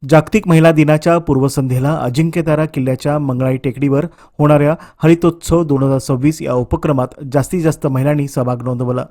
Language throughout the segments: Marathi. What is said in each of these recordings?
जागतिक महिला दिनाच्या पूर्वसंध्येला अजिंक्यतारा किल्ल्याच्या मंगळाई टेकडीवर होणाऱ्या हरितोत्सव 2026 या उपक्रमात जास्तीत जास्त महिलांनी सहभाग नोंदवला।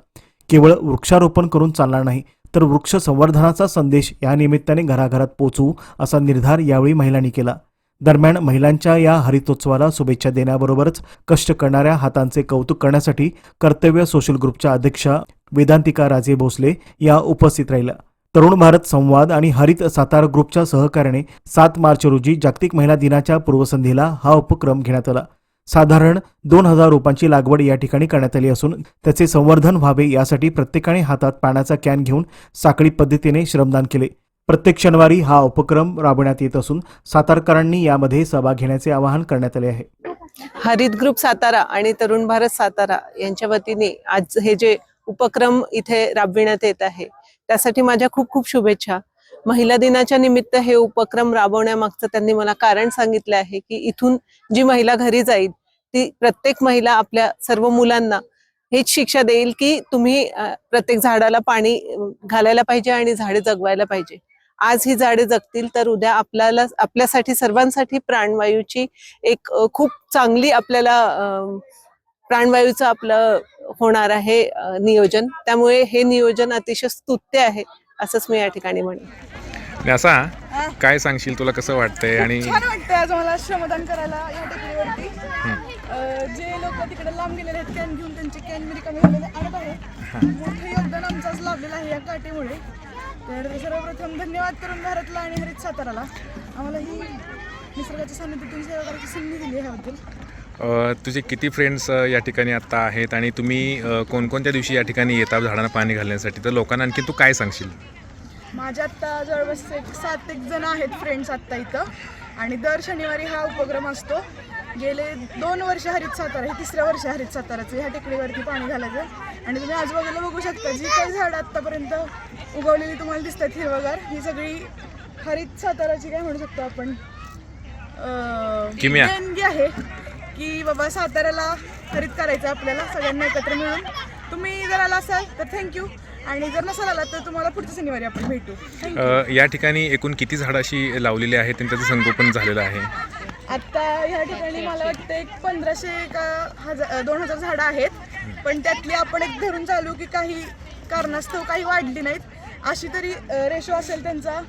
केवळ वृक्षारोपण करून चालणार नाही, तर वृक्ष संवर्धनाचा संदेश या निमित्ताने घराघरात पोहोचवू असा निर्धार यावेळी महिलांनी केला। दरम्यान महिलांच्या या हरितोत्सवाला शुभेच्छा देण्याबरोबरच कष्ट करणाऱ्या हातांचे कौतुक करण्यासाठी कर्तव्य सोशल ग्रुपच्या अध्यक्षा वेदांतिका राजे भोसले या उपस्थित राहिल्या। तरुण भारत संवाद आणि हरित सातारा ग्रुपच्या सहकार्याने 7 मार्च रोजी जागतिक महिला दिनाच्या पूर्वसंध्येला हा उपक्रम घेण्यात आला। साधारण 2000 रोपांची लागवड या ठिकाणी करण्यात आली असून त्याचे संवर्धन व्हावे यासाठी प्रत्येकाने हातात पाण्याचा कॅन घेऊन साखळी पद्धतीने श्रमदान केले। प्रत्येक शनिवारी हा उपक्रम राबवण्यात येत असून सातारकरांनी यामध्ये सहभाग घेण्याचे आवाहन करण्यात आले आहे। हरित ग्रुप सातारा आणि तरुण भारत सातारा यांच्या वतीने आज हे जे उपक्रम इथे राबविण्यात येत आहे त्यासाठी माझ्या खूप खूप शुभेच्छा। महिला दिनाच्या निमित्त हे उपक्रम राबवण्यामागचं त्यांनी मला कारण सांगितले आहे की इथून जी महिला घरी जाईल ती प्रत्येक महिला आपल्या सर्व मुलांना हेच शिक्षा देईल की तुम्ही प्रत्येक झाडाला पाणी घालायला पाहिजे आणि झाडे जगवायला पाहिजे। आज ही झाडे जगतील तर उद्या आपल्यासाठी सर्वांसाठी प्राणवायूची एक खूप चांगली आपल्याला प्राणवायूचं आपलं होणार आहे नियोजन। त्यामुळे हे नियोजन अतिशय स्तुत्य आहे असंच मी या ठिकाणी म्हणेन। असा काय सांगशील, तुला कसं वाटतंय? आणि छान वाटतंय आज मला श्रमदान करायला या टेकडीवरती। जे लोक तिकडे लांब गेलेले आहेत कॅन घेऊन त्यांचे कॅन मी रिकामे झालेले आणत आहे। मोठे योगदान आमचाच लाभलेलं आहे या काटेमुळे। तर सर्वप्रथम धन्यवाद तरुण भारतला आणि हरित साताराला आम्हाला ही निसर्गाच्या सानिध्यातून सेवा करायची संधी दिली आहे याबद्दल। तुझे किती फ्रेंड्स या ठिकाणी आता आहेत आणि तुम्ही कोणकोणत्या दिवशी या ठिकाणी येतात झाडांना पाणी घालण्यासाठी? तर लोकांना आणखी तू काय सांगशील? माझ्या आत्ता जवळपास 7 जण आहेत फ्रेंड्स आत्ता इथं, आणि दर शनिवारी हा उपक्रम असतो। गेले 2 वर्ष हरित सातारा, हे 3रं वर्ष हरित साताराचं ह्या टेकडीवरती पाणी घालायचं। आणि तुम्ही आजूबाजूला बघू शकता जी काही झाडं आत्तापर्यंत उगवलेली तुम्हाला दिसतात हिरवगार, ही सगळी हरित साताराची काय म्हणू शकतो आपण देणगी आहे की बाबा साताऱ्याला हरित करायचं आपल्याला सगळ्यांना एकत्र मिळून। तुम्ही जर आला असाल तर थँक्यू, आणि जर नसाल आला तर तुम्हाला पुढच्या शनिवारी आपण भेटू। या ठिकाणी एकूण किती झाडं अशी लावलेली आहेत आणि त्याचं संगोपन झालेलं आहे? आता ह्या ठिकाणी मला वाटतं एक 1500 का 2000 झाडं आहेत, पण त्यातली आपण एक धरून चालू की काही कारणास्तव काही वाढली नाहीत, अशी तरी रेशो असेल त्यांचा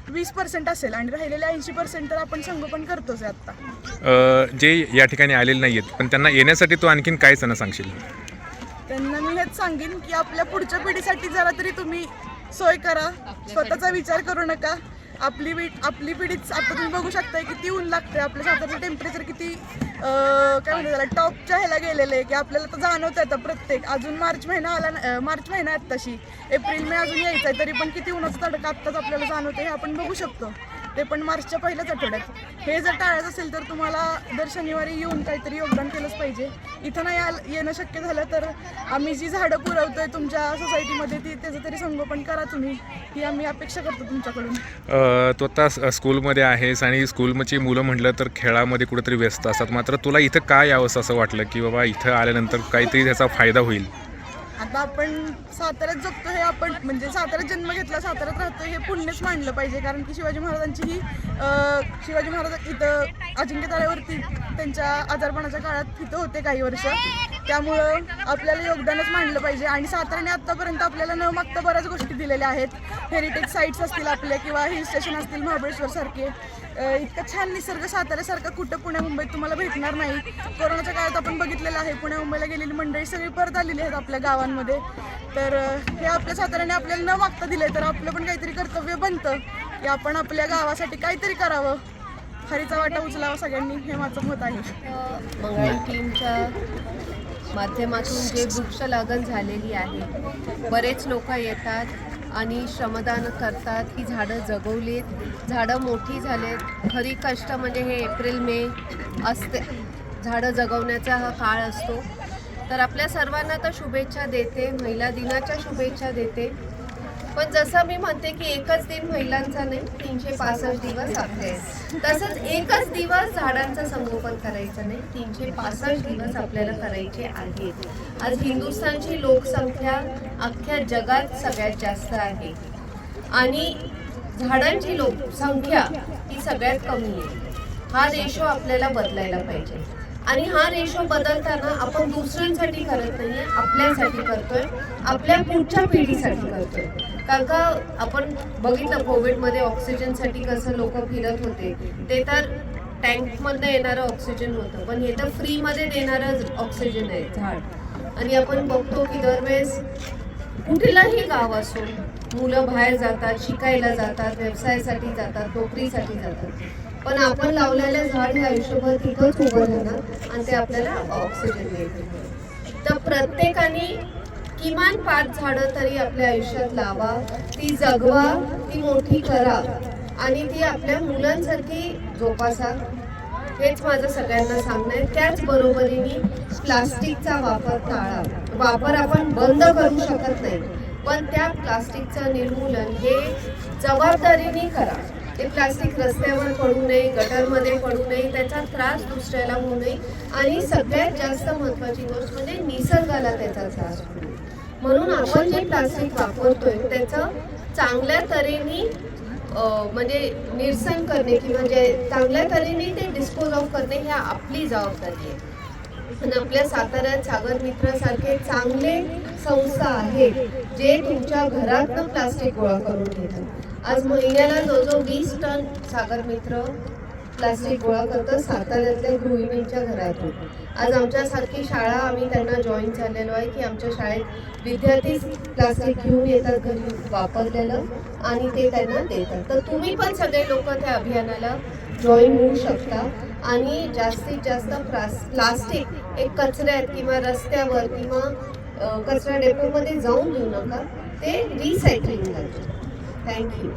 20% असेल, आणि राहिलेले 80% तर आपण संगोपन करतोच आता। जे या ठिकाणी आलेले नाही आहेत पण त्यांना येण्यासाठी तू आणखीन काय त्यांना सांगशील? त्यांना मी हेच सांगेन की आपल्या पुढच्या पिढीसाठी जरा तरी तुम्ही सोय करा, स्वतःचा विचार करू नका। आपली पिढीच आता तुम्ही बघू शकताय किती ऊन लागते, आपल्या सातारचं टेम्परेचर किती काय म्हणतात त्याला टॉपच्या ह्याला गेलेलं आहे की आपल्याला तर जाणवतं आता प्रत्येक। अजून मार्च महिना आला, मार्च महिना आहे तशी, एप्रिल मे अजून यायचा आहे, तरी पण किती उन्हाचा तडका आत्ताच आपल्याला जाणवतं हे आपण बघू शकतो, ते पण मार्चच्या पहिल्याच आठवड्यात। हे जर टाळायचं असेल तर तुम्हाला दर शनिवारी येऊन काहीतरी योगदान केलंच पाहिजे। इथं नाही येणं शक्य झालं तर आम्ही जी झाडं पुरवतोय तुमच्या सोसायटीमध्ये ती त्याचं तरी संगोपन करा तुम्ही, ही आम्ही अपेक्षा करतो तुमच्याकडून। तू आता स्कूलमध्ये आहेस आणि स्कूलची मुलं म्हटलं तर खेळामध्ये कुठेतरी व्यस्त असतात, मात्र तुला इथं काय यावंसं असं वाटलं की बाबा इथं आल्यानंतर काहीतरी त्याचा फायदा होईल? आता आपण साताऱ्यात जगतो हे आपण म्हणजे साताऱ्यात जन्म घेतला, साताऱ्यात राहतो हे पुण्यच मानलं पाहिजे, कारण की शिवाजी महाराज इथं अजिंक्यताऱ्यावरती त्यांच्या आजारपणाच्या काळात इथं होते काही वर्ष, त्यामुळं आपल्याला योगदानच मानलं पाहिजे। आणि साताऱ्याने आत्तापर्यंत आपल्याला न मागता बऱ्याच गोष्टी दिलेल्या आहेत, हेरिटेज साईट्स असतील आपल्या किंवा हिल स्टेशन असतील महाबळेश्वर सारखे। इतका छान निसर्ग साताऱ्यासारखा कुठं पुण्या मुंबईत तुम्हाला भेटणार नाही। कोरोनाच्या काळात आपण बघितलेलं आहे, पुण्या मुंबईला गेलेली मंडळी सगळी परत आलेली आहेत आपल्या गावांमध्ये। तर हे आपल्या साताऱ्याने आपल्याला न मागता दिले तर आपलं पण काहीतरी कर्तव्य बनतं की आपण आपल्या गावासाठी काहीतरी करावं, हरीचा वाटा उचलावा सगळ्यांनी, हे माझं मत आहे। मंगळाई टीमच्या माध्यमातून जे वृक्ष लागण झालेली आहे, बरेच लोक येतात आणि श्रमदान करतात की झाडं जगवलीत, झाडं मोठी झालेत। खरी कष्ट म्हणजे हे एप्रिल मे असते, झाडं जगवण्याचा हा काळ असतो। तर आपल्या सर्वांना तर शुभेच्छा देते, महिला दिनाच्या शुभेच्छा देते। पण जसं मी म्हणते की एकच दिन महिलांचा नाही, 365 दिवस आपले आहेत, तसंच एकच दिवस झाडांचं संगोपन करायचं नाही, 365 दिवस आपल्याला करायचे आहेत। आज हिंदुस्थानची लोकसंख्या अख्ख्या जगात सगळ्यात जास्त आहे, आणि झाडांची संख्या ही सगळ्यात कमी आहे. हा रेशो आपल्याला बदलायला पाहिजे आणि हा रेशो बदलताना आपण दुसऱ्यांसाठी करत नाहीये, आपल्यासाठी करतोय, आपल्या पुढच्या पिढीसाठी करतोय. कारण का आपण बघितलं कोविडमध्ये ऑक्सिजनसाठी कसं लोक फिरत होते, ते तर टँकमधनं येणारं ऑक्सिजन होतं, पण हे तर फ्रीमध्ये देणारं ऑक्सिजन आहे झाड. आणि आपण बघतो की दरवेळेस कुठलाही गाव असो, मुलं बाहेर जातात, शिकायला जातात, व्यवसायासाठी जातात, नोकरीसाठी जातात, पण आपण लावलेलं झाड हे आयुष्यभर तिथंच उभं राहणार आणि ते आपल्याला ऑक्सिजन देते. तर प्रत्येकाने किमान 5 झाडं तरी आपल्या आयुष्यात लावा, ती जगवा, ती मोठी करा आणि ती आपल्या मुलांसारखी जोपासा. हेच माझं सगळ्यांना सांगणं आहे. त्याचबरोबरीने प्लास्टिकचा वापर टाळा. वापर आपण बंद करू शकत नाही, पण त्या प्लास्टिकचं निर्मूलन हे जबाबदारीने करा. ते प्लास्टिक रस्त्यावर पडू नये, गटरमध्ये पडू नये, त्याचा त्रास दुसऱ्याला होऊ नये आणि सगळ्यात जास्त महत्त्वाची गोष्ट म्हणजे निसर्गाला त्याचा त्रास होऊ नये. म्हणून आपण जे प्लास्टिक वापरतोय त्याचं चांगल्या तऱ्हेने म्हणजे निरसन करणे किंवा जे चांगल्या तऱ्हेने ते डिस्पोज ऑफ करणे ही आपली जबाबदारी आहे. आणि आपल्या साताऱ्यात सागर मित्रासारखे चांगले संस्था आहेत जे तुमच्या घरातनं प्लास्टिक गोळा करून घेतात. आज महिन्याला जवळजवळ 20 टन सागर मित्र प्लास्टिक गोळा करतात साताऱ्यातल्या गृहिणींच्या घरातून. आज आमच्यासारखी शाळा आम्ही त्यांना जॉईन झालेलो आहे की आमच्या शाळेत विद्यार्थी प्लास्टिक घेऊन येतात घरी वापरलेलं आणि ते त्यांना देतात. तर तुम्ही पण सगळे लोक त्या अभियानाला जॉईन होऊ शकता आणि जास्तीत जास्त प्लास्टिक एक कचऱ्यात किंवा रस्त्यावर किंवा कचरा डेपोमध्ये जाऊन देऊ नका, ते रिसायकलिंग करतो. थँक्यू.